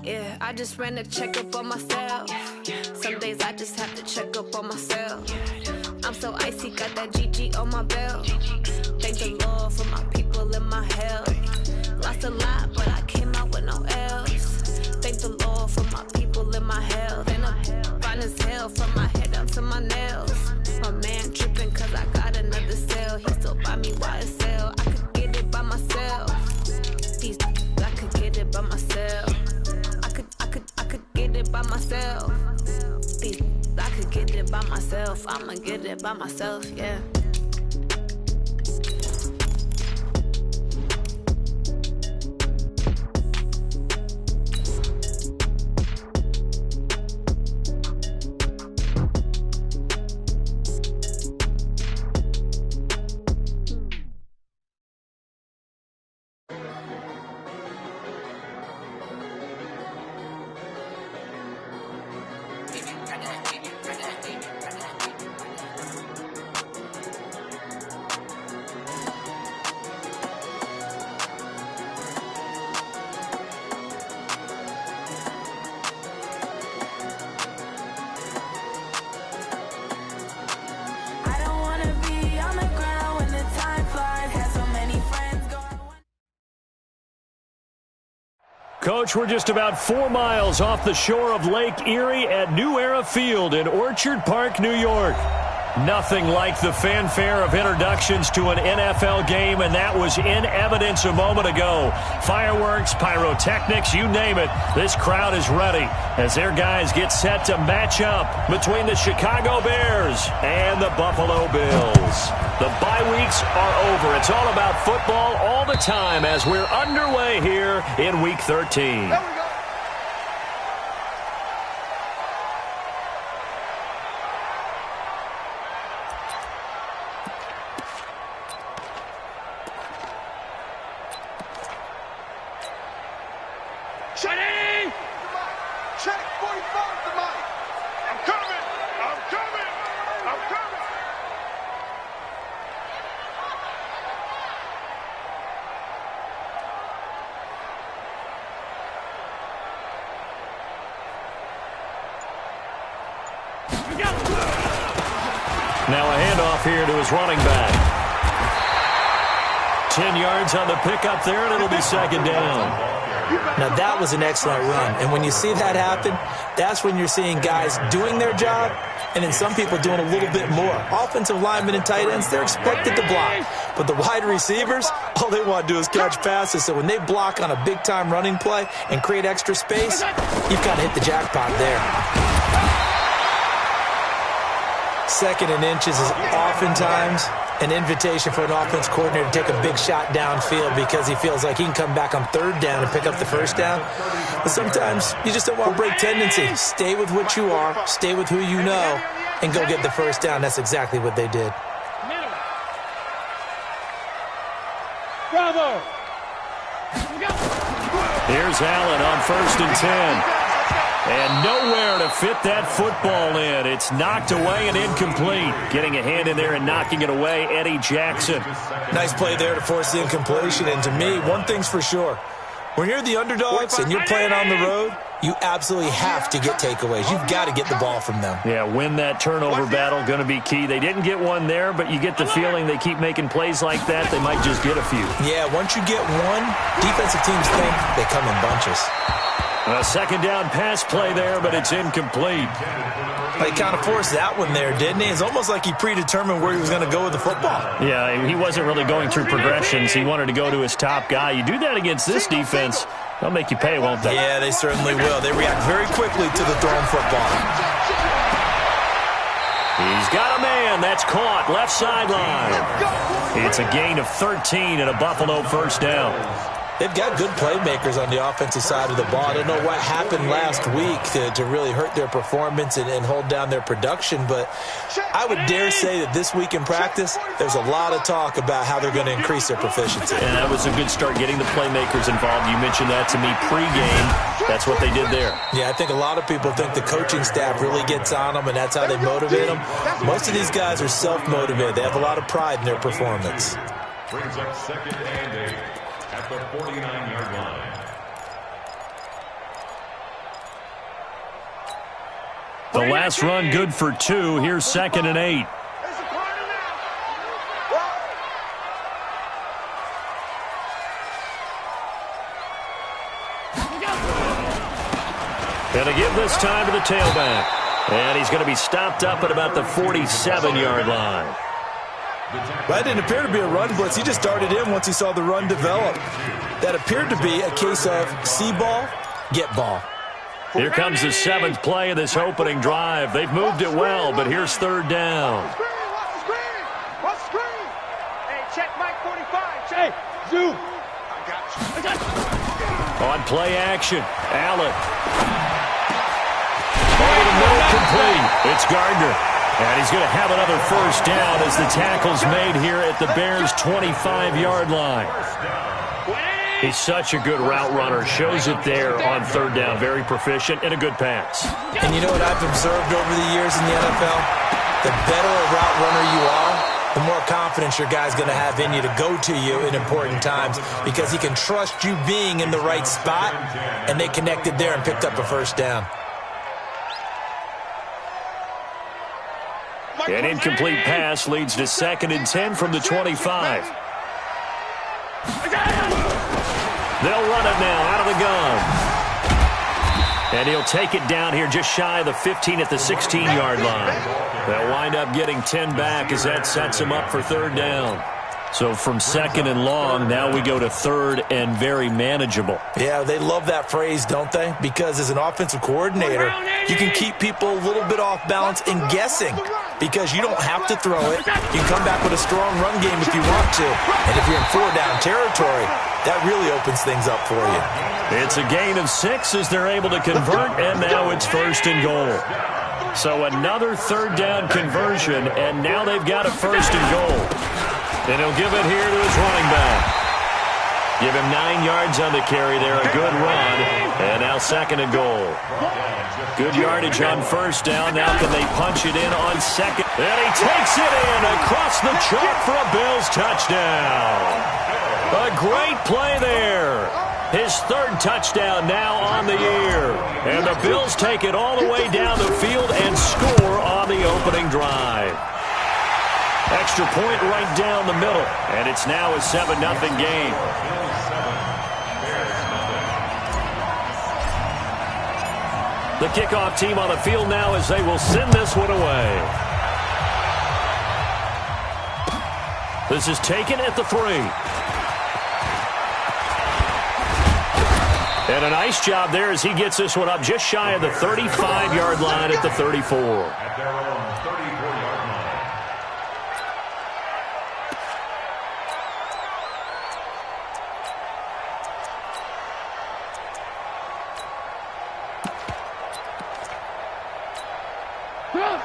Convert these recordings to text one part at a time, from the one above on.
Yeah, I just ran a checkup on myself. Some days I just have to check up on myself. I'm so icy, got that GG on my belt. Thank the Lord for my people and my health. Lost a lot, but I came out with no L's. Thank the Lord for my people and my health. And I'm fine as hell from my head down to my nails. My man tripping cause I got another cell. He still buy me YSL. I could get it by myself. These I could get it by myself. I could get it by myself. These I could get it by myself. I'ma get it by myself, yeah. Coach, we're just about 4 miles off the shore of Lake Erie at New Era Field in Orchard Park, New York. Nothing like the fanfare of introductions to an NFL game, and that was in evidence a moment ago. Fireworks, pyrotechnics, you name it. This crowd is ready as their guys get set to match up between the Chicago Bears and the Buffalo Bills. The bye weeks are over. It's all about football all the time as we're underway here in Week 13. Now a handoff here to his running back. 10 yards on the pickup there, and it'll be second down. Now that was an excellent run, and when you see that happen, that's when you're seeing guys doing their job and then some people doing a little bit more. Offensive linemen and tight ends, they're expected to block, but the wide receivers, all they want to do is catch passes. So when they block on a big-time running play and create extra space, you've got to hit the jackpot there. Second and inches is oftentimes an invitation for an offense coordinator to take a big shot downfield because he feels like he can come back on third down and pick up the first down. But sometimes you just don't want to break tendency. Stay with what you are, stay with who you know, and go get the first down. That's exactly what they did. Bravo! Here's Allen on 1st and 10. And nowhere to fit that football in. It's knocked away and incomplete. Getting a hand in there and knocking it away, Eddie Jackson. Nice play there to force the incompletion. And to me, one thing's for sure. When you're the underdogs and you're playing on the road, you absolutely have to get takeaways. You've got to get the ball from them. Yeah, win that turnover battle, going to be key. They didn't get one there, but you get the feeling they keep making plays like that, they might just get a few. Yeah, once you get one, defensive teams think they come in bunches. A second down pass play there, but it's incomplete. He kind of forced that one there, didn't he? It's almost like he predetermined where he was going to go with the football. Yeah, he wasn't really going through progressions. He wanted to go to his top guy. You do that against this defense, they'll make you pay, won't they? Yeah, they certainly will. They react very quickly to the thrown football. He's got a man. That's caught. Left sideline. It's a gain of 13 and a Buffalo first down. They've got good playmakers on the offensive side of the ball. I don't know what happened last week to really hurt their performance and hold down their production, but I would dare say that this week in practice, there's a lot of talk about how they're going to increase their proficiency. And that was a good start getting the playmakers involved. You mentioned that to me pregame. That's what they did there. Yeah, I think a lot of people think the coaching staff really gets on them, and that's how they motivate them. Most of these guys are self-motivated. They have a lot of pride in their performance. Brings up second and 8 at the 49-yard line. last run good for 2. Here's 2nd and 8. Going to give this time to the tailback. And he's going to be stopped up at about the 47-yard line. That didn't appear to be a run blitz. He just darted in once he saw the run develop. That appeared to be a case of see ball, get ball. Here comes the 7th play of this opening drive. They've moved it well, but here's 3rd down. Watch the screen. Hey, check Mike 45. Hey, zoom. I got you. On play action, Allen. Over the middle, complete. It's Gardner. And he's going to have another 1st down as the tackle's made here at the Bears' 25-yard line. He's such a good route runner. Shows it there on 3rd down. Very proficient and a good pass. And you know what I've observed over the years in the NFL? The better a route runner you are, the more confidence your guy's going to have in you to go to you in important times because he can trust you being in the right spot, and they connected there and picked up a 1st down. An incomplete pass leads to 2nd and 10 from the 25. They'll run it now out of the gun. And he'll take it down here just shy of the 15 at the 16-yard line. They'll wind up getting 10 back as that sets him up for 3rd down. So from 2nd and long, now we go to 3rd and very manageable. Yeah, they love that phrase, don't they? Because as an offensive coordinator, you can keep people a little bit off balance and guessing because you don't have to throw it. You can come back with a strong run game if you want to. And if you're in 4-down territory, that really opens things up for you. It's a gain of 6 as they're able to convert, and now it's 1st and goal. So another 3rd down conversion, and now they've got a 1st and goal. And he'll give it here to his running back. Give him 9 yards on the carry there, a good run, and now 2nd and goal. Good yardage on 1st down. Now can they punch it in on 2nd? And he takes it in across the chalk for a Bills touchdown. A great play there. His 3rd touchdown now on the year. And the Bills take it all the way down the field and score on the opening drive. Extra point right down the middle. And it's now a 7-0 game. The kickoff team on the field now as they will send this one away. This is taken at the 3. And a nice job there as he gets this one up just shy of the 35-yard line at the 34.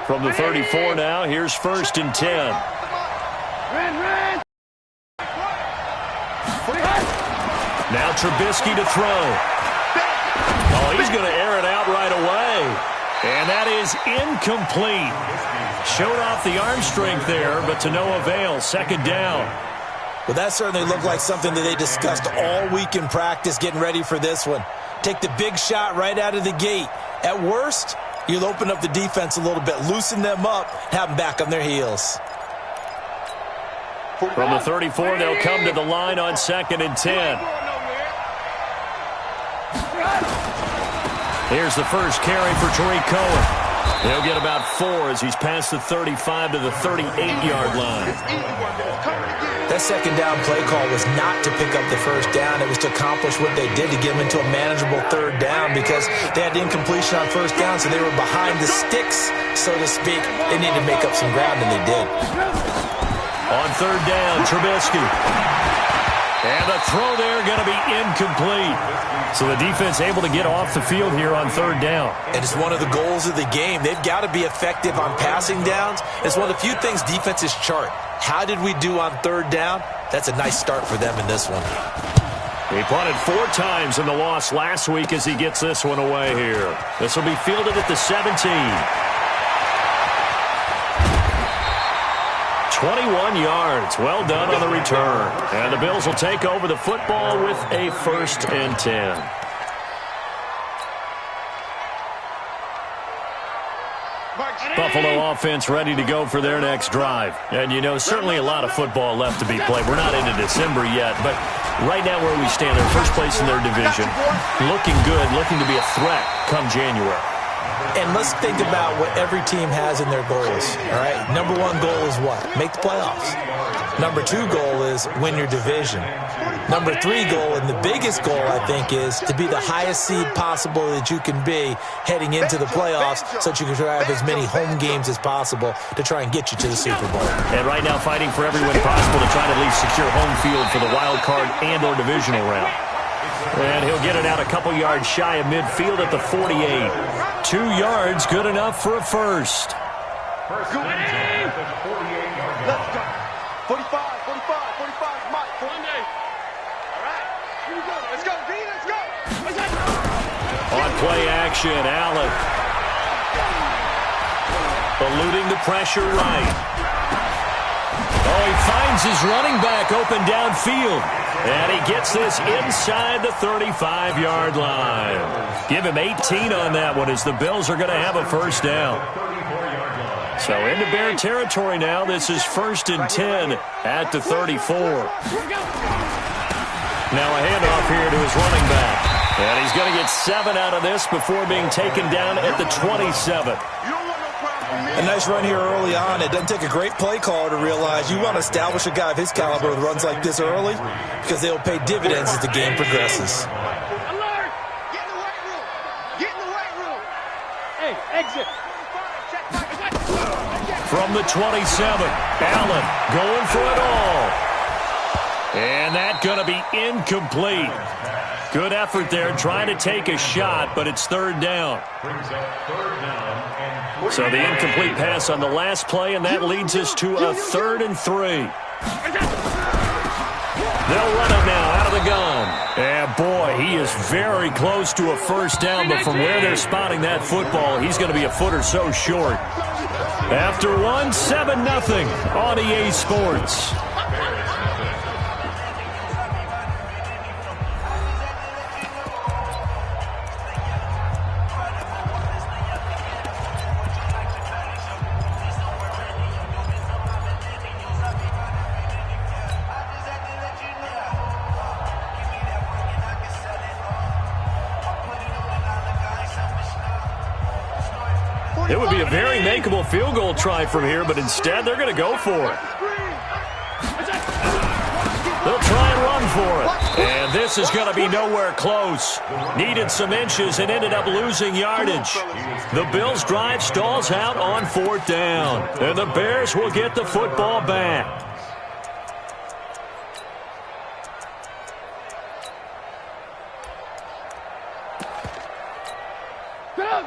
From the 34 now, here's 1st and 10. Now Trubisky to throw. Oh, he's going to air it out right away. And that is incomplete. Showed off the arm strength there, but to no avail. 2nd down. Well, that certainly looked like something that they discussed all week in practice getting ready for this one. Take the big shot right out of the gate. At worst, you'll open up the defense a little bit, loosen them up, have them back on their heels. From the 34, they'll come to the line on 2nd and 10. Here's the first carry for Tariq Cohen. He'll get about 4 as he's past the 35 to the 38-yard line. That 2nd down play call was not to pick up the 1st down. It was to accomplish what they did to get them into a manageable 3rd down because they had incompletion on 1st down, so they were behind the sticks, so to speak. They needed to make up some ground, and they did. On 3rd down, Trubisky. And the throw there going to be incomplete. So the defense able to get off the field here on 3rd down. And it's one of the goals of the game. They've got to be effective on passing downs. It's one of the few things defenses chart. How did we do on 3rd down? That's a nice start for them in this one. He punted 4 times in the loss last week as he gets this one away here. This will be fielded at the 17. 21 yards. Well done on the return. And the Bills will take over the football with a 1st and 10. Buffalo offense ready to go for their next drive. And, you know, certainly a lot of football left to be played. We're not into December yet, but right now where we stand, they're first place in their division. Looking good, looking to be a threat come January. And let's think about what every team has in their goals, all right? Number one goal is what? Make the playoffs. Number two goal is win your division. Number three goal, and the biggest goal, I think, is to be the highest seed possible that you can be heading into the playoffs so that you can have as many home games as possible to try and get you to the Super Bowl. And right now fighting for every win possible to try to at least secure home field for the wild card and or divisional round. And he'll get it out a couple yards shy of midfield at the 48. 2 yards, good enough for a first. Let's go. 45, 45, Mike. Monday. All right, here we go. Let's go, B, let's go. On play action, Allen. Eluding the pressure right. Oh, he finds his running back open downfield. And he gets this inside the 35-yard line. Give him 18 on that one as the Bills are going to have a first down. So into Bear territory now. This is 1st and 10 at the 34. Now a handoff here to his running back. And he's going to get 7 out of this before being taken down at the 27. A nice run here early on. It doesn't take a great play caller to realize you want to establish a guy of his caliber with runs like this early because they'll pay dividends as the game progresses. Alert! Get in the weight room! Get in the weight room! Hey, exit! From the 27, Allen going for it all. And that's going to be incomplete. Good effort there trying to take a shot, but it's 3rd down. So the incomplete pass on the last play, and that leads us to a 3rd and 3. They'll run it now out of the gun. And boy, he is very close to a first down, but from where they're spotting that football, he's going to be a foot or so short. After one, 7-0 on EA Sports. It would be a very makeable field goal try from here, but instead they're going to go for it. They'll try and run for it. And this is going to be nowhere close. Needed some inches and ended up losing yardage. The Bills' drive stalls out on 4th down. And the Bears will get the football back.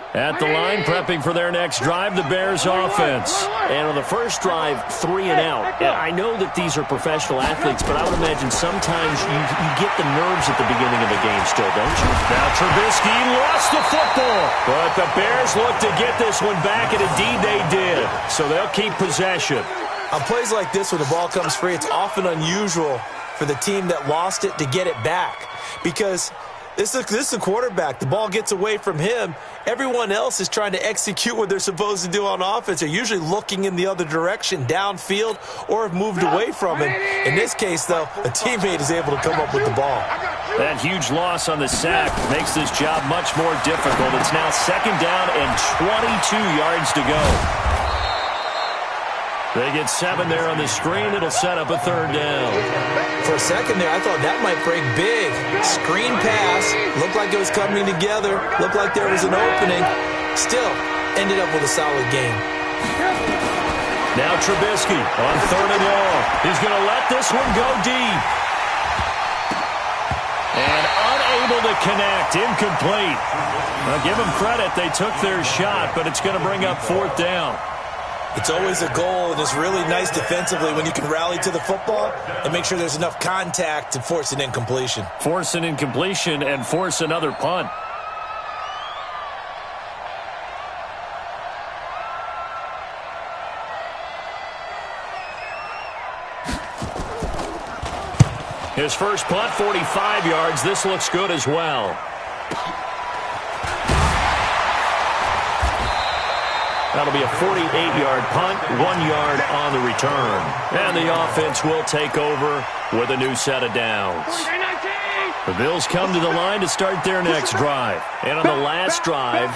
At the line, prepping for their next drive, the Bears offense. And on the first drive, 3 and out. And I know that these are professional athletes, but I would imagine sometimes you get the nerves at the beginning of the game still, don't you? Now Trubisky lost the football, but the Bears look to get this one back, and indeed they did. So they'll keep possession. On plays like this where the ball comes free, it's often unusual for the team that lost it to get it back because this is the quarterback. The ball gets away from him. Everyone else is trying to execute what they're supposed to do on offense. They're usually looking in the other direction, downfield, or have moved away from him. In this case, though, a teammate is able to come up with the ball. That huge loss on the sack makes this job much more difficult. It's now 2nd down and 22 yards to go. They get 7 there on the screen. It'll set up a 3rd down. For a second there, I thought that might break big. Screen pass. Looked like it was coming together. Looked like there was an opening. Still, ended up with a solid game. Now Trubisky on 3rd and long. He's going to let this one go deep. And unable to connect. Incomplete. Now give them credit. They took their shot, but it's going to bring up 4th down. It's always a goal, and it's really nice defensively when you can rally to the football and make sure there's enough contact to force an incompletion. Force an incompletion and force another punt. His first punt, 45 yards. This looks good as well. That'll be a 48-yard punt, 1 yard on the return. And the offense will take over with a new set of downs. The Bills come to the line to start their next drive. And on the last drive,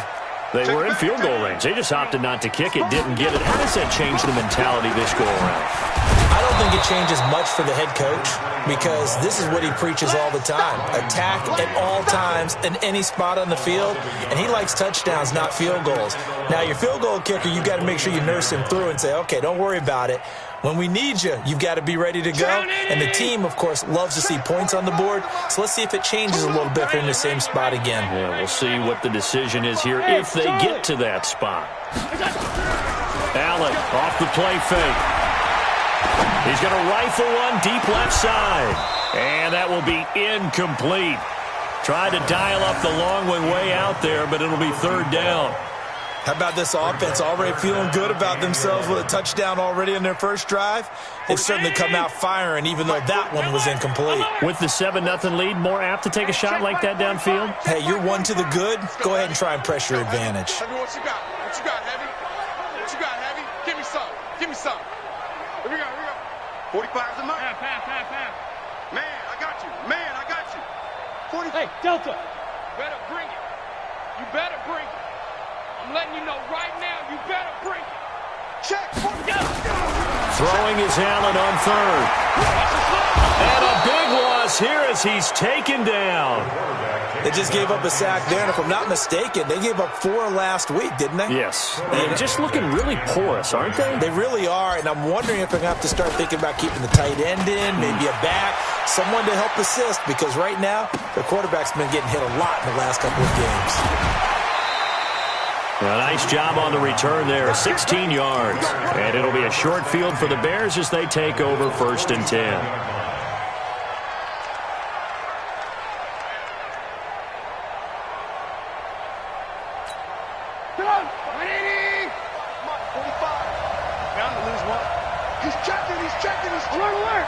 they were in field goal range. They just opted not to kick it, didn't get it. How does that change the mentality this go-around? I don't think it changes much for the head coach because this is what he preaches all the time. Attack at all times in any spot on the field, and he likes touchdowns, not field goals. Now, your field goal kicker, you've got to make sure you nurse him through and say, okay, don't worry about it. When we need you, you've got to be ready to go. And the team, of course, loves to see points on the board. So let's see if it changes a little bit if they're in the same spot again. Yeah, we'll see what the decision is here if they get to that spot. Allen off the play fake. He's going to rifle one deep left side. And that will be incomplete. Tried to dial up the long one way out there, but it'll be third down. How about this offense already feeling good about themselves with a touchdown already in their first drive? They've certainly come out firing, even though that one was incomplete. With the 7-0 lead, more apt to take a shot like that downfield? Hey, you're one to the good. Go ahead and try and press your advantage. Heavy, what you got? What you got, Heavy? What you got, Heavy? Give me some. Give me some. Here we go, here we go. 45's a mark. Pass. Man, I got you. Man, I got you. 40. Hey, Delta. You better bring it. You better bring it. I'm letting you know right now, you better bring it. Check. Go. Throwing is Allen on third. And a big loss here as he's taken down. They just gave up a sack there, and if I'm not mistaken, they gave up 4 last week, didn't they? Yes. And just looking really porous, aren't they? They really are, and I'm wondering if they're going to have to start thinking about keeping the tight end in, maybe a back, someone to help assist, because right now, the quarterback's been getting hit a lot in the last couple of games. A nice job on the return there, 16 yards. And it'll be a short field for the Bears as they take over 1st and 10. Come on. 180. 45. Bound to lose one. He's checking. Alert.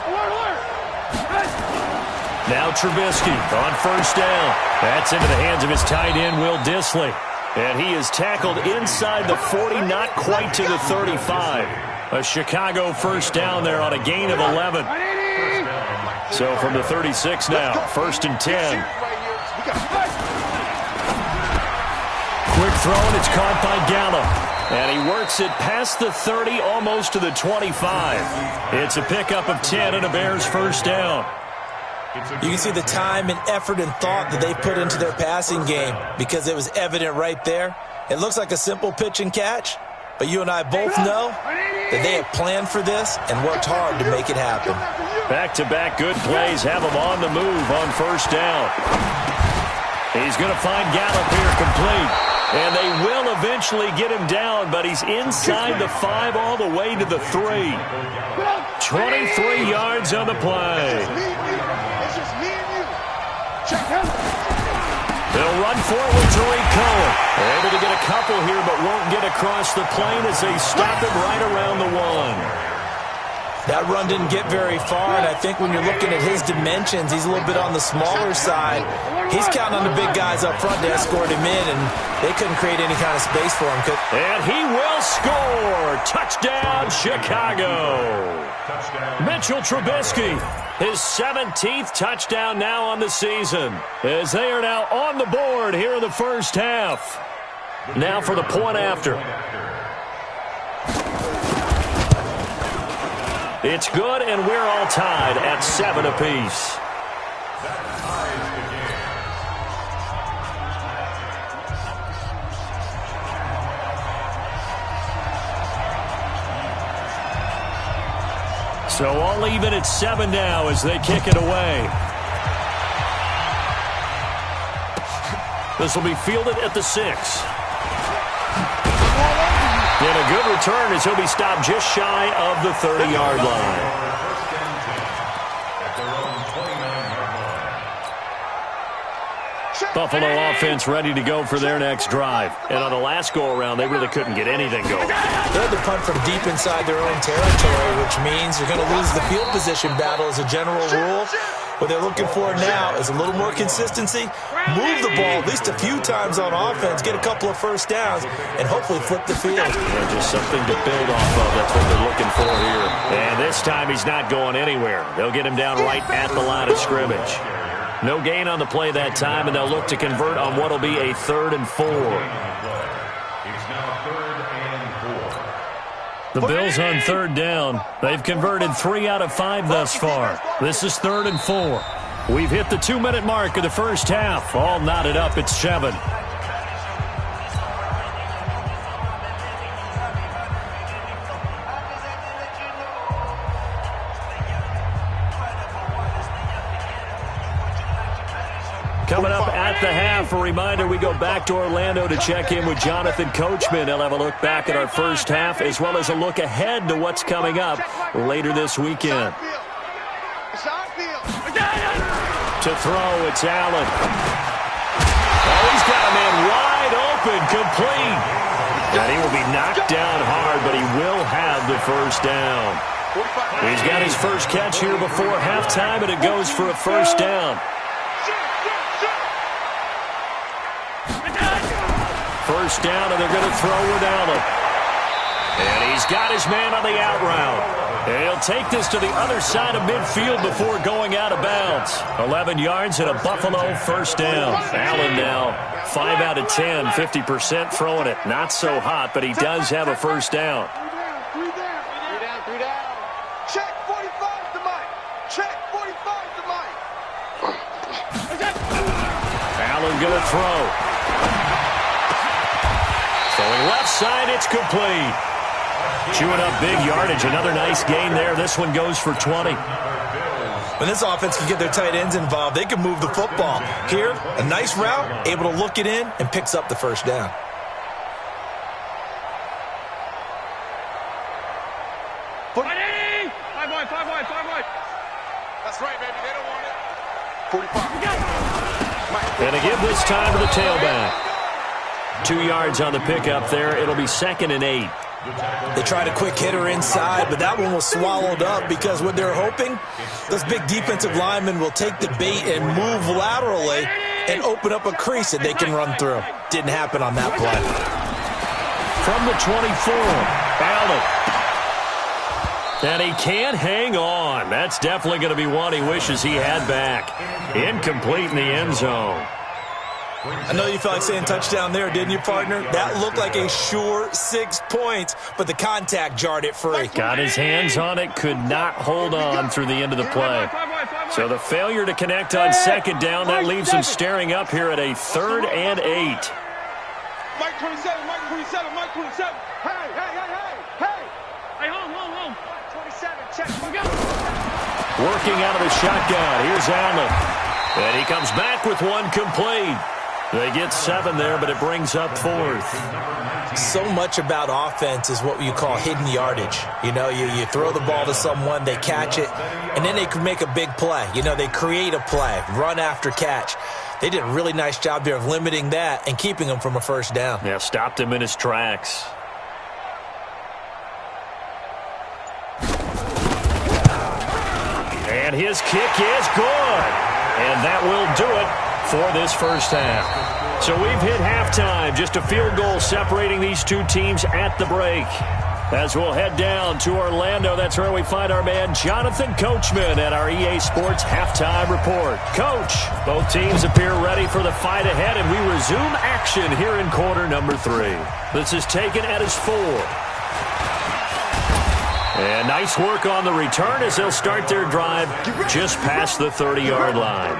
Now Trubisky on 1st down. That's into the hands of his tight end, Will Dissly. And he is tackled inside the 40, not quite to the 35. A Chicago 1st down there on a gain of 11. So from the 36 now, 1st and 10. Quick throw, and it's caught by Gallup. And he works it past the 30, almost to the 25. It's a pickup of 10 and a Bears 1st down. You can see the time and effort and thought that they put into their passing game because it was evident right there. It looks like a simple pitch and catch, but you and I both know that they have planned for this and worked hard to make it happen. Back-to-back good plays have him on the move on 1st down. He's going to find Gallup here complete. And they will eventually get him down, but he's inside the 5 all the way to the 3. 23 yards on the play. They'll run forward to Tariq Cohen. Able to get a couple here, but won't get across the plane as they stop him right around the 1. That run didn't get very far, and I think when you're looking at his dimensions, he's a little bit on the smaller side. He's counting on the big guys up front to escort him in, and they couldn't create any kind of space for him. And he will score. Touchdown, Chicago. Mitchell Trubisky, his 17th touchdown now on the season, as they are now on the board here in the 1st half. Now for the point after. It's good, and we're all tied at 7 apiece. So all even at 7 now as they kick it away. This will be fielded at the 6. And a good return as he'll be stopped just shy of the 30-yard line. Buffalo offense ready to go for their next drive. And on the last go-around, they really couldn't get anything going. They had to punt from deep inside their own territory, which means you're going to lose the field position battle as a general rule. What they're looking for now is a little more consistency, move the ball at least a few times on offense, get a couple of first downs, and hopefully flip the field. Yeah, just something to build off of. That's what they're looking for here. And this time he's not going anywhere. They'll get him down right at the line of scrimmage. No gain on the play that time, and they'll look to convert on what will be a 3rd and 4. The Bills on 3rd down. They've converted 3 out of 5 thus far. This is 3rd and 4. We've hit the 2-minute mark of the first half. All knotted up at 7. Coming up at the half, a reminder, we go back to Orlando to check in with Jonathan Coachman. He'll have a look back at our first half as well as a look ahead to what's coming up later this weekend. To throw, it's Allen. Oh, he's got a man wide open, complete. And he will be knocked down hard, but he will have the first down. He's got his first catch here before halftime, and it goes for a first down. First down, and they're going to throw with Allen. And he's got his man on the out route. And he'll take this to the other side of midfield before going out of bounds. 11 yards and a Buffalo first down. Allen now 5 out of 10, 50% throwing it. Not so hot, but he does have a first down. 3 down. Check 45 to Mike. Check 45 to Mike. Allen going to throw. Throwing left side, it's complete. Chewing up big yardage. Another nice gain there. This one goes for 20. When this offense can get their tight ends involved, they can move the football. Here, a nice route, able to look it in, and picks up the first down. Five wide. That's right, baby. They don't want it. 45. And to give this time to the tailback. 2 yards on the pickup there. It'll be 2nd and 8. They tried a quick hitter inside, but that one was swallowed up because what they're hoping, those big defensive linemen will take the bait and move laterally and open up a crease that they can run through. Didn't happen on that play. From the 24, Allen. And he can't hang on. That's definitely going to be one he wishes he had back. Incomplete in the end zone. I know you felt like saying touchdown there, didn't you, partner? That looked like a sure 6 points, but the contact jarred it free. Got his hands on it, could not hold on through the end of the play. So the failure to connect on 2nd down, that leaves him staring up here at a 3rd and 8. Mike 27, Mike 27, Mike 27. Hey, home. 27, check. Working out of the shotgun. Here's Allen. And he comes back with one complete. They get 7 there, but it brings up 4th. So much about offense is what you call hidden yardage. You know, you throw the ball to someone, they catch it, and then they can make a big play. You know, they create a play, run after catch. They did a really nice job there of limiting that and keeping him from a first down. Yeah, stopped him in his tracks. And his kick is good. And that will do it for this first half. So we've hit halftime. Just a field goal separating these two teams at the break. As we'll head down to Orlando, that's where we find our man Jonathan Coachman at our EA Sports Halftime Report. Coach, both teams appear ready for the fight ahead, and we resume action here in quarter number 3. This is taken at his 4. And nice work on the return as they'll start their drive just past the 30-yard line.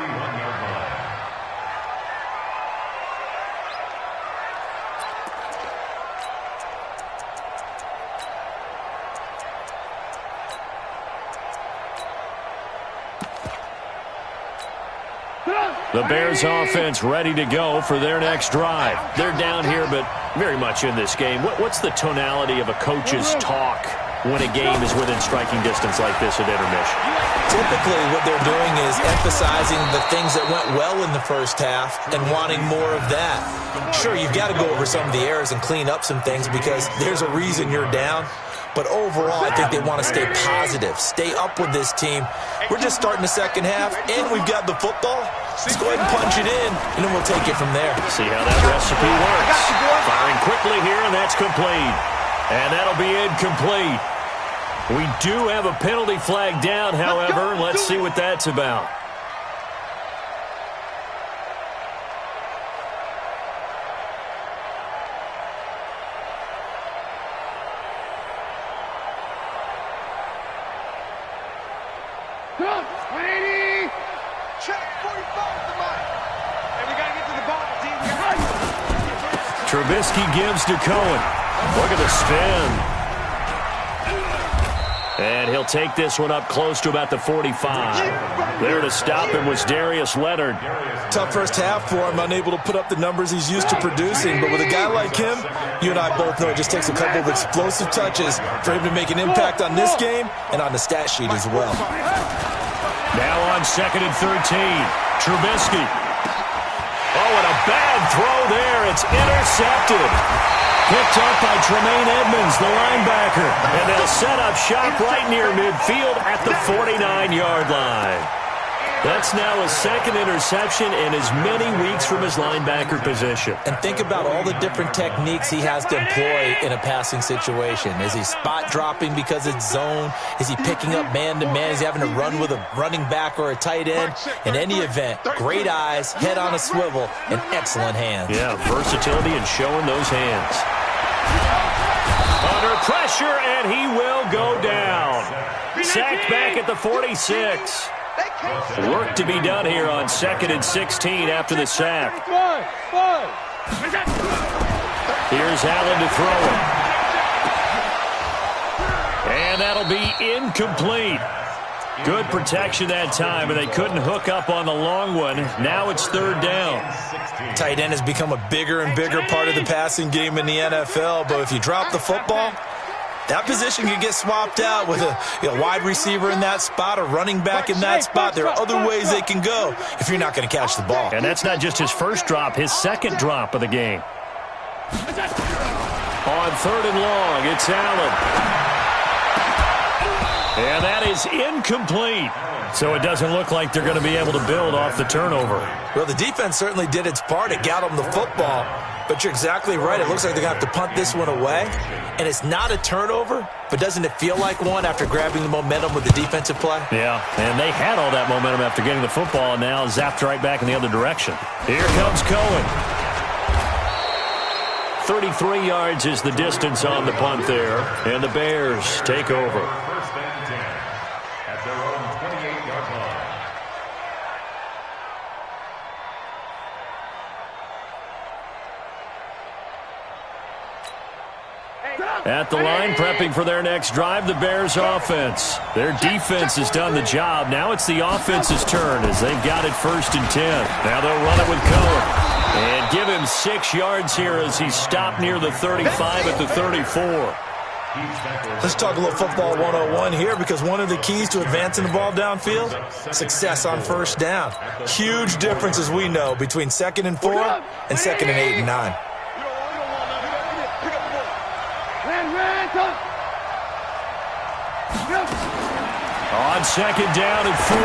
The Bears offense ready to go for their next drive. They're down here, but very much in this game. What's the tonality of a coach's talk when a game is within striking distance like this at intermission. Typically, what they're doing is emphasizing the things that went well in the first half and wanting more of that. Sure, you've got to go over some of the errors and clean up some things because there's a reason you're down. But overall, I think they want to stay positive, stay up with this team. We're just starting the second half, and we've got the football. Let's go ahead and punch it in, and then we'll take it from there. See how that recipe works. Firing quickly here, and that's complete. And that'll be incomplete. We do have a penalty flag down, however. Let's see what that's about. Trubisky gives to Cohen. Look at the spin. And he'll take this one up close to about the 45. There to stop him was Darius Leonard. Tough first half for him, unable to put up the numbers he's used to producing. But with a guy like him, you and I both know it just takes a couple of explosive touches for him to make an impact on this game and on the stat sheet as well. Now on 2nd and 13. Trubisky. Oh, and a bad throw there. It's intercepted. Picked up by Tremaine Edmonds, the linebacker. And they'll set up shop right near midfield at the 49-yard line. That's now his second interception in as many weeks from his linebacker position. And think about all the different techniques he has to employ in a passing situation. Is he spot dropping because it's zone? Is he picking up man-to-man? Is he having to run with a running back or a tight end? In any event, great eyes, head on a swivel, and excellent hands. Yeah, versatility and showing those hands. Under pressure, and he will go down. Sacked back at the 46. Work to be done here on 2nd and 16 after the sack. Here's Allen to throw it. And that'll be incomplete. Good protection that time, and they couldn't hook up on the long one. Now it's 3rd down. Tight end has become a bigger and bigger part of the passing game in the NFL, but if you drop the football, that position can get swapped out with a wide receiver in that spot, a running back in that spot. There are other ways they can go if you're not going to catch the ball. And that's not just his first drop, his second drop of the game. On 3rd and long, it's Allen. And that is incomplete. So it doesn't look like they're going to be able to build off the turnover. Well, the defense certainly did its part. It got them the football. But you're exactly right. It looks like they're going to have to punt this one away. And it's not a turnover, but doesn't it feel like one after grabbing the momentum with the defensive play? Yeah, and they had all that momentum after getting the football, and now zapped right back in the other direction. Here comes Cohen. 33 yards is the distance on the punt there, and the Bears take over. At the line, prepping for their next drive, the Bears offense. Their defense has done the job. Now it's the offense's turn as they've got it 1st and 10. Now they'll run it with Cohen. And give him 6 yards here as he's stopped near the 35 at the 34. Let's talk a little football 101 here, because one of the keys to advancing the ball downfield, success on 1st down. Huge difference, as we know, between 2nd and 4 and 2nd and 8 and 9. On 2nd down and 4,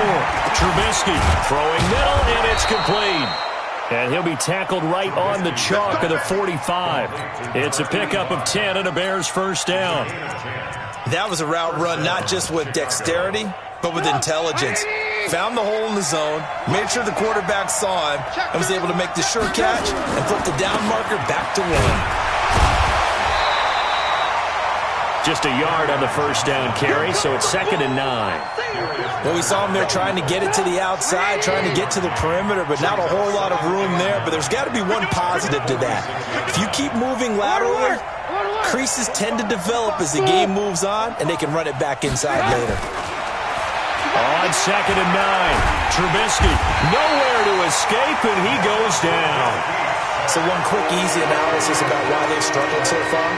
Trubisky throwing middle, and it's complete. And he'll be tackled right on the chalk of the 45. It's a pickup of 10 and a Bears 1st down. That was a route run not just with dexterity, but with intelligence. Found the hole in the zone, made sure the quarterback saw him, and was able to make the sure catch and flip the down marker back to 1. Just a yard on the 1st down carry, so it's 2nd and 9. Well, we saw him there trying to get it to the outside, trying to get to the perimeter, but not a whole lot of room there. But there's got to be one positive to that. If you keep moving laterally, creases tend to develop as the game moves on, and they can run it back inside later. On 2nd and 9, Trubisky nowhere to escape, and he goes down. So one quick, easy analysis about why they've struggled so far.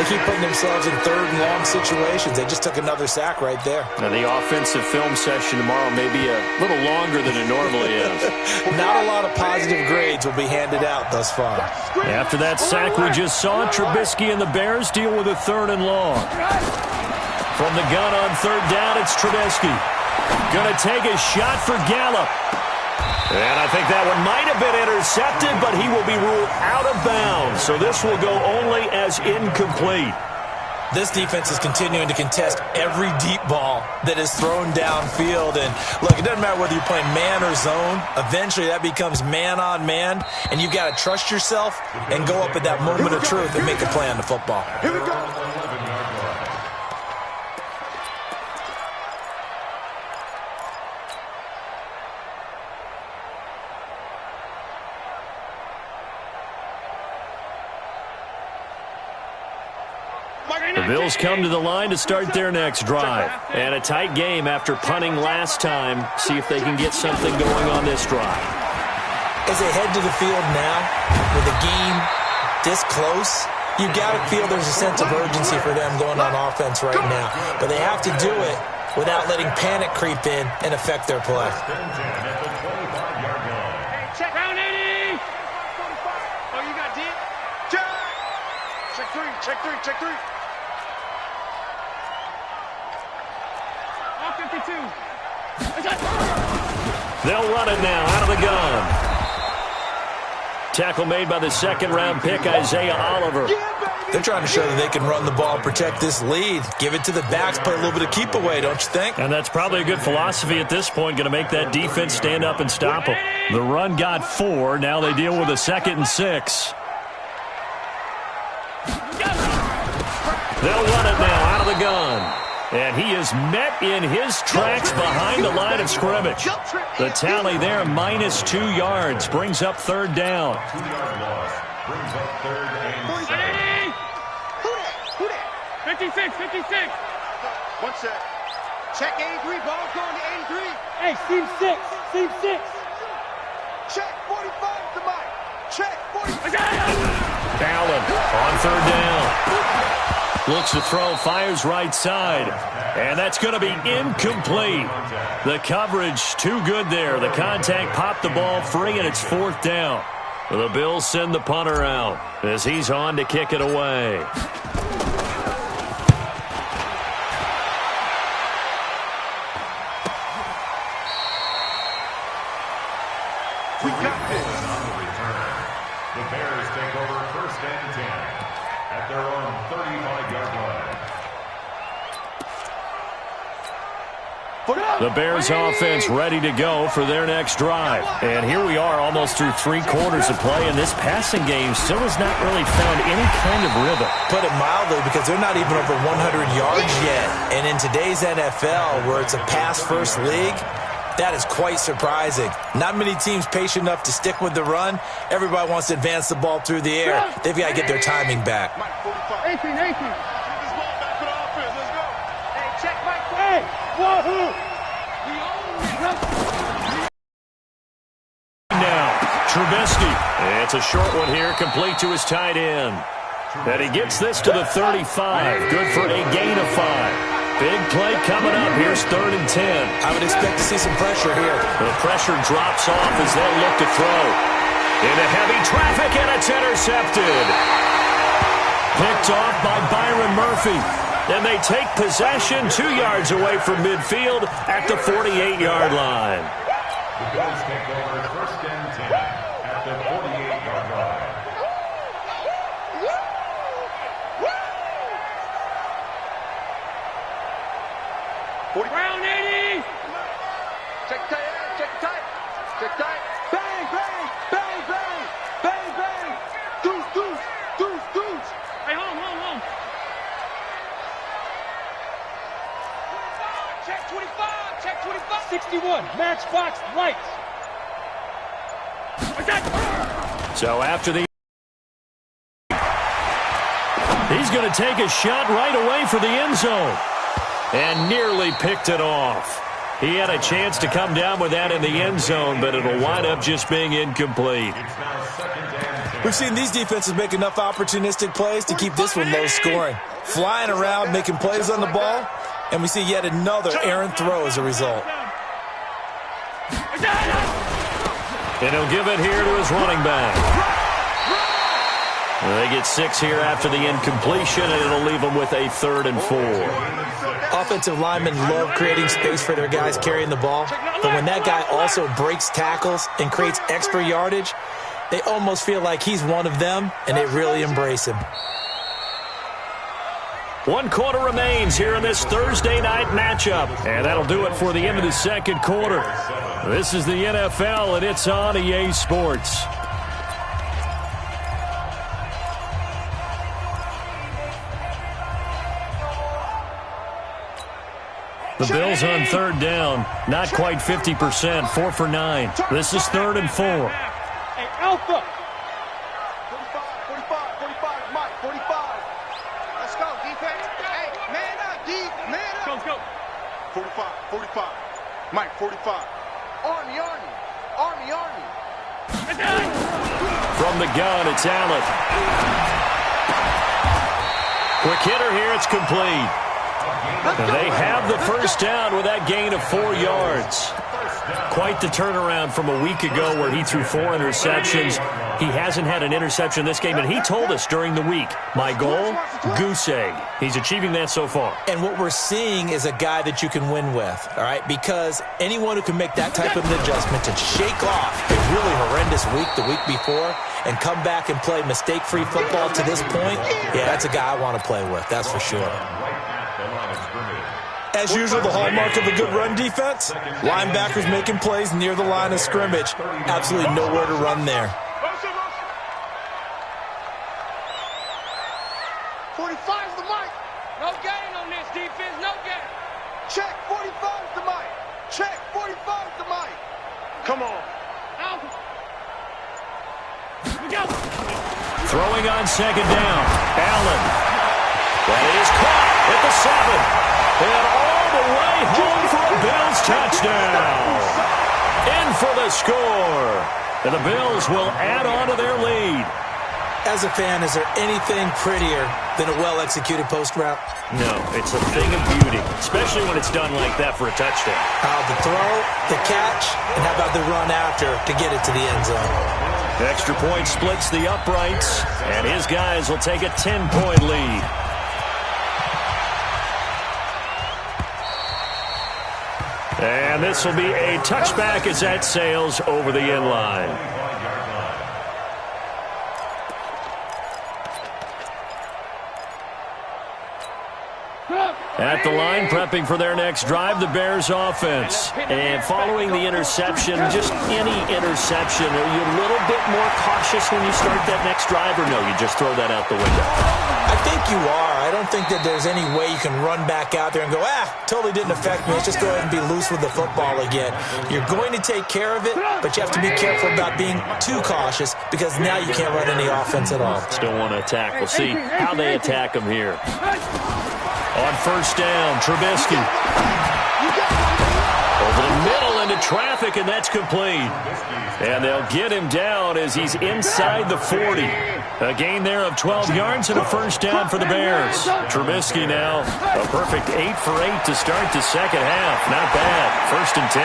They keep putting themselves in third and long situations. They just took another sack right there. Now, the offensive film session tomorrow may be a little longer than it normally is. Not a lot of positive grades will be handed out thus far. After that sack we just saw, Trubisky and the Bears deal with a 3rd and long. From the gun on 3rd down, it's Trubisky. Going to take a shot for Gallup. And I think that one might have been intercepted, but he will be ruled out of bounds. So this will go only as incomplete. This defense is continuing to contest every deep ball that is thrown downfield. And, look, it doesn't matter whether you're playing man or zone. Eventually, that becomes man on man. And you've got to trust yourself and go up at that moment of truth and make a play on the football. Here we go. The Bills come to the line to start their next drive. And a tight game after punting last time. See if they can get something going on this drive. As they head to the field now, with the game this close, you've got to feel there's a sense of urgency for them going on offense right now. But they have to do it without letting panic creep in and affect their play. Check round 80. Oh, you got deep? Check. Check 3. Check 3. Check 3. All 52. They'll run it now out of the gun. Tackle made by the 2nd-round pick, Isaiah Oliver. They're trying to show that they can run the ball, protect this lead. Give it to the backs, play a little bit of keep away, don't you think? And that's probably a good philosophy at this point, going to make that defense stand up and stop them. The run got 4. Now they deal with a 2nd and 6. They'll run it now out of the gun. And he is met in his tracks behind the line of scrimmage. The tally there, -2 yards, brings up 3rd down. 2-yard loss brings up 3rd and 7. 56, 56. One set. Check 83, ball going to 83. Hey, seam 6, seam 6. Check 45 to Mike. Check 45. Allen on 3rd down. Looks to throw, fires right side. And that's going to be incomplete. The coverage too good there. The contact popped the ball free, and it's 4th down. The Bills send the punter out as he's on to kick it away. We got this. On the return, the Bears take over 1st and 10 at their own 35-yard line. The Bears offense ready to go for their next drive. And here we are almost through 3 quarters of play, and this passing game still has not really found any kind of rhythm. Put it mildly, because they're not even over 100 yards yet. And in today's NFL, where it's a pass-first league, that is quite surprising. Not many teams patient enough to stick with the run. Everybody wants to advance the ball through the air. They've got to get their timing back. 18, 18. Get this ball back for the offense. Let's go. Hey, check Mike. Hey, wahoo. Now, Trubisky. It's a short one here, complete to his tight end. And he gets this to the 35. Good for a gain of 5. Big play coming up. Here's 3rd and 10. I would expect to see some pressure here. The pressure drops off as they look to throw. Into heavy traffic, and it's intercepted. Picked off by Byron Murphy. And they take possession 2 yards away from midfield at the 48-yard line. The Bills take over 1st and 10 at the 48-yard line. Round 80. Check tight. Check tight. Check tight. Bang, bang, bang, bang, bang, bang. Deuce, deuce, deuce, deuce. Hey, home. Check 25. Check 25. 61, matchbox lights. So after the... He's going to take a shot right away for the end zone. And nearly picked it off. He had a chance to come down with that in the end zone, but it'll wind up just being incomplete. It's now 2nd and 10. We've seen these defenses make enough opportunistic plays to keep this one low scoring. Flying around, making plays on the ball, and we see yet another errant throw as a result. And he'll give it here to his running back. They get 6 here after the incompletion, and it'll leave them with a 3rd and 4. Offensive linemen love creating space for their guys carrying the ball, but when that guy also breaks tackles and creates extra yardage, they almost feel like he's one of them, and they really embrace him. 1 quarter remains here in this Thursday night matchup, and that'll do it for the end of the 2nd quarter. This is the NFL, and it's on EA Sports. The Bills on 3rd down, not quite 50%, 4 for 9. This is 3rd and 4. Hey, Alpha. 45, Mike, 45. Let's go, defense. Hey, man up, D, man up. Go. 45. Mike, 45. Army. From the gun, it's Allen. Quick hitter here, it's complete. They have the first down with that gain of 4 yards. Quite the turnaround from a week ago where he threw 4 interceptions. He hasn't had an interception this game, and he told us during the week, my goal, goose egg. He's achieving that so far. And what we're seeing is a guy that you can win with, all right? Because anyone who can make that type of an adjustment to shake off a really horrendous week the week before and come back and play mistake-free football to this point, yeah, that's a guy I want to play with, that's for sure. As usual, the hallmark of a good run defense, linebackers making plays near the line of scrimmage. Absolutely nowhere to run there. 45's the Mike. No gain on this defense, no gain. Check, 45's the Mike. Check, 45's the Mike. Come on. Alpha. Go. Throwing on 2nd down, Allen. That is caught at the 7. And all the way home for a Bills touchdown. In for the score. And the Bills will add on to their lead. As a fan, is there anything prettier than a well-executed post route? No, it's a thing of beauty, especially when it's done like that for a touchdown. The throw, the catch, and how about the run after to get it to the end zone? Extra point splits the uprights, and his guys will take a 10-point lead. And this will be a touchback as that sails over the end line. At the line, prepping for their next drive, the Bears offense. And following the interception, just any interception, are you a little bit more cautious when you start that next drive, or no, you just throw that out the window? I think you are. I don't think that there's any way you can run back out there and go, totally didn't affect me. Let's just go ahead and be loose with the football again. You're going to take care of it, but you have to be careful about being too cautious because now you can't run any offense at all. Still want to attack. We'll see how they attack them here. On 1st down, Trubisky. Over the middle into traffic, and that's complete. And they'll get him down as he's inside the 40. A gain there of 12 yards and a 1st down for the Bears. Trubisky now, a perfect 8 for 8 to start the 2nd half. Not bad. 1st and 10.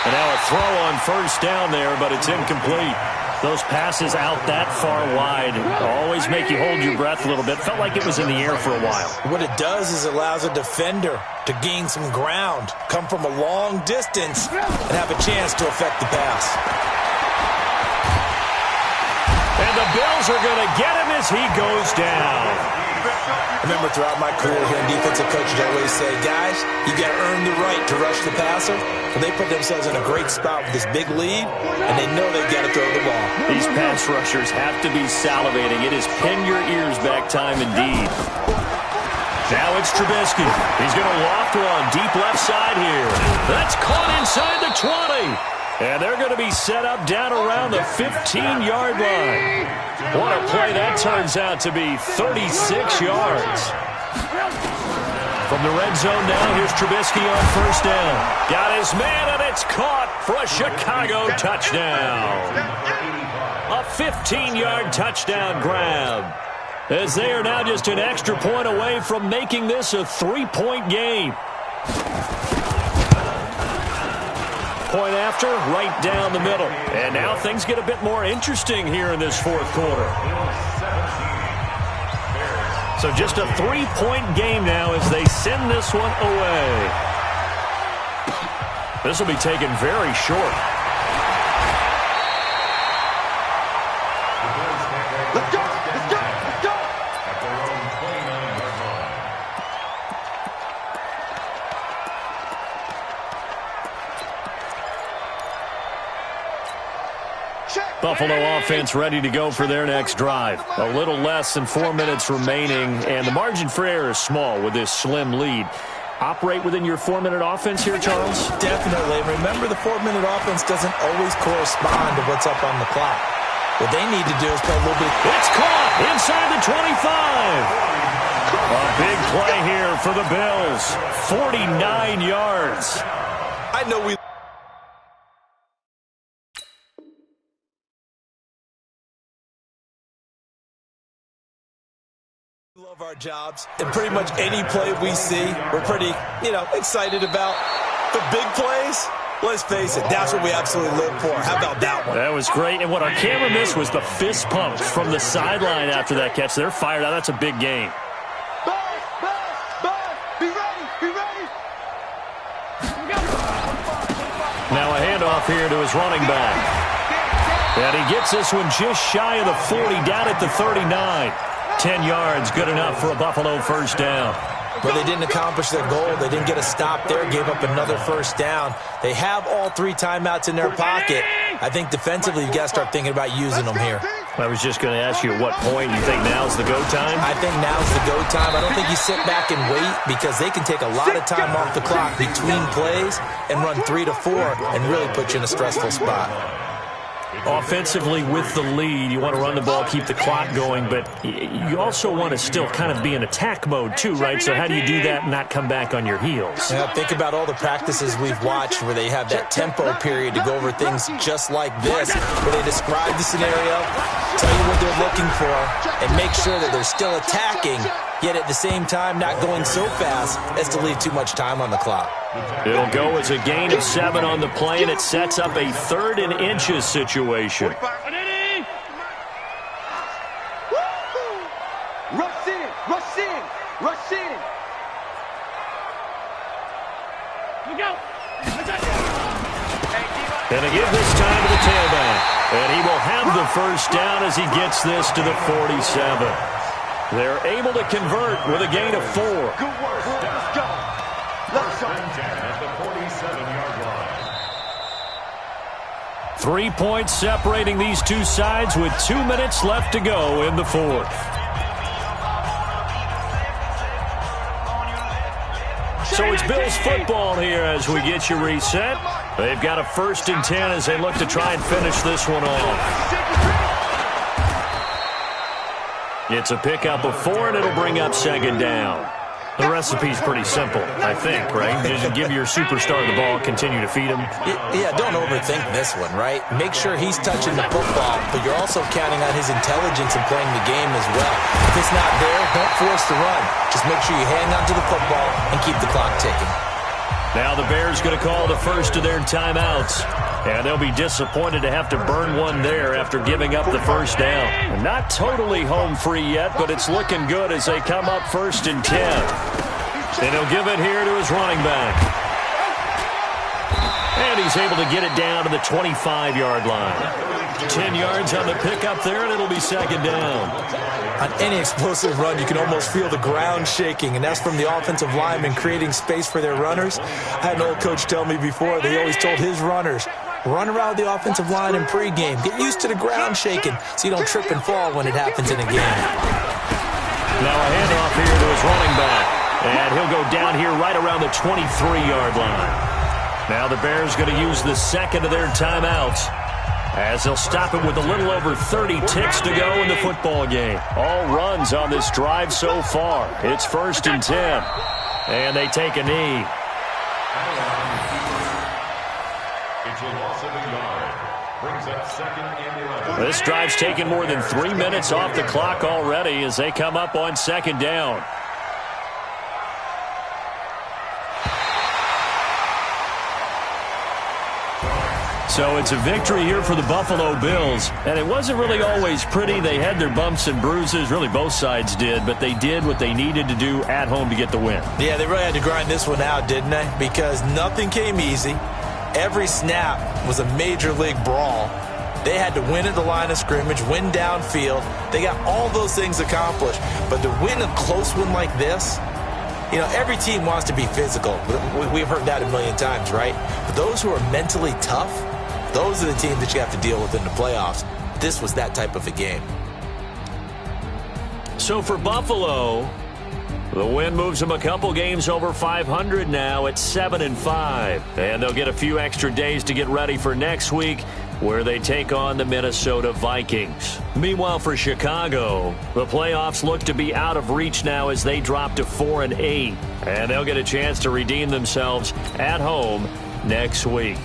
And now a throw on 1st down there, but it's incomplete. Those passes out that far wide always make you hold your breath a little bit. Felt like it was in the air for a while. What it does is allows a defender to gain some ground, come from a long distance, and have a chance to affect the pass. And the Bills are going to get him as he goes down. I remember throughout my career here in defensive coaches, I always say, guys, you got to earn the right to rush the passer. And they put themselves in a great spot with this big lead, and they know they've got to throw the ball. These pass rushers have to be salivating. It is pin your ears back time indeed. Now it's Trubisky. He's going to loft one deep left side here. That's caught inside the 20. And they're going to be set up down around the 15-yard line. What a play that turns out to be, 36 yards. From the red zone now, here's Trubisky on 1st down. Got his man, and it's caught for a Chicago touchdown. A 15-yard touchdown grab. As they are now just an extra point away from making this a 3-point game. Point after, right down the middle. And now things get a bit more interesting here in this fourth quarter. So just a 3-point game now as they send this one away. This will be taken very short. Let's go! Let's go! Let's go! At their own 29-yard line. Buffalo offense ready to go for their next drive. A little less than 4 minutes remaining, and the margin for error is small with this slim lead. Operate within your 4-minute offense here, Charles? Definitely. Remember, the 4-minute offense doesn't always correspond to what's up on the clock. What they need to do is play a little bit. It's caught inside the 25. A big play here for the Bills. 49 yards. I know we love our jobs, and pretty much any play we see, we're pretty, excited about. The big plays, let's face it, that's what we absolutely live for. How about that one? That was great, and what our camera missed was the fist pump from the sideline after that catch. They're fired out. That's a big game. Be ready! Be ready! Now a handoff here to his running back. And he gets this one just shy of the 40, down at the 39. 10 yards, good enough for a Buffalo first down. But they didn't accomplish their goal. They didn't get a stop there, gave up another first down. They have all 3 timeouts in their pocket. I think defensively you've got to start thinking about using them here. I was just going to ask you at what point you think now's the go time? I think now's the go time. I don't think you sit back and wait because they can take a lot of time off the clock between plays and run 3 to 4 and really put you in a stressful spot. Offensively with the lead, you want to run the ball, keep the clock going, but you also want to still kind of be in attack mode too, right? So how do you do that and not come back on your heels? Yeah, think about all the practices we've watched where they have that tempo period to go over things just like this, where they describe the scenario, tell you what they're looking for, and make sure that they're still attacking, yet at the same time not going so fast as to leave too much time on the clock. It'll go as a gain of 7 on the play, and it sets up a 3rd and inches situation. Rush in! Rush in! Rush in! And a give this time to the tailback. And he will have the first down as he gets this to the 47. They're able to convert with a gain of 4. Good work. Let's go. Let's go. At the 47-yard line. 3 points separating these two sides with 2 minutes left to go in the fourth. So it's Bills football here as we get you reset. They've got a 1st and 10 as they look to try and finish this one off. It's a pickup of 4, and it'll bring up 2nd down. The recipe's pretty simple, I think, right? Just give your superstar the ball, continue to feed him. Yeah, don't overthink this one, right? Make sure he's touching the football, but you're also counting on his intelligence in playing the game as well. If it's not there, don't force the run. Just make sure you hang on to the football and keep the clock ticking. Now the Bears going to call the first of their timeouts. And they'll be disappointed to have to burn one there after giving up the first down. Not totally home free yet, but it's looking good as they come up 1st and 10. And he'll give it here to his running back. And he's able to get it down to the 25-yard line. 10 yards on the pickup there, and it'll be 2nd down. On any explosive run, you can almost feel the ground shaking, and that's from the offensive linemen creating space for their runners. I had an old coach tell me before, they always told his runners, run around the offensive line in pregame. Get used to the ground shaking so you don't trip and fall when it happens in a game. Now a handoff here to his running back. And he'll go down here right around the 23-yard line. Now the Bears going to use the 2nd of their timeouts as they'll stop it with a little over 30 ticks to go in the football game. All runs on this drive so far. It's 1st and 10. And they take a knee. It's a loss of a yard. Brings up 2nd and 11. This drive's taken more than 3 minutes off the clock already as they come up on 2nd down. So it's a victory here for the Buffalo Bills. And it wasn't really always pretty. They had their bumps and bruises. Really, both sides did. But they did what they needed to do at home to get the win. Yeah, they really had to grind this one out, didn't they? Because nothing came easy. Every snap was a major league brawl. They had to win at the line of scrimmage, win downfield. They got all those things accomplished. But to win a close one like this, you know, every team wants to be physical. We've heard that a million times, right? But those who are mentally tough, those are the teams that you have to deal with in the playoffs. This was that type of a game. So for Buffalo, the win moves them a couple games over 500 now at 7-5. And they'll get a few extra days to get ready for next week, where they take on the Minnesota Vikings. Meanwhile, for Chicago, the playoffs look to be out of reach now as they drop to 4-8. And they'll get a chance to redeem themselves at home next week.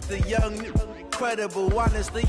The young, incredible, honestly,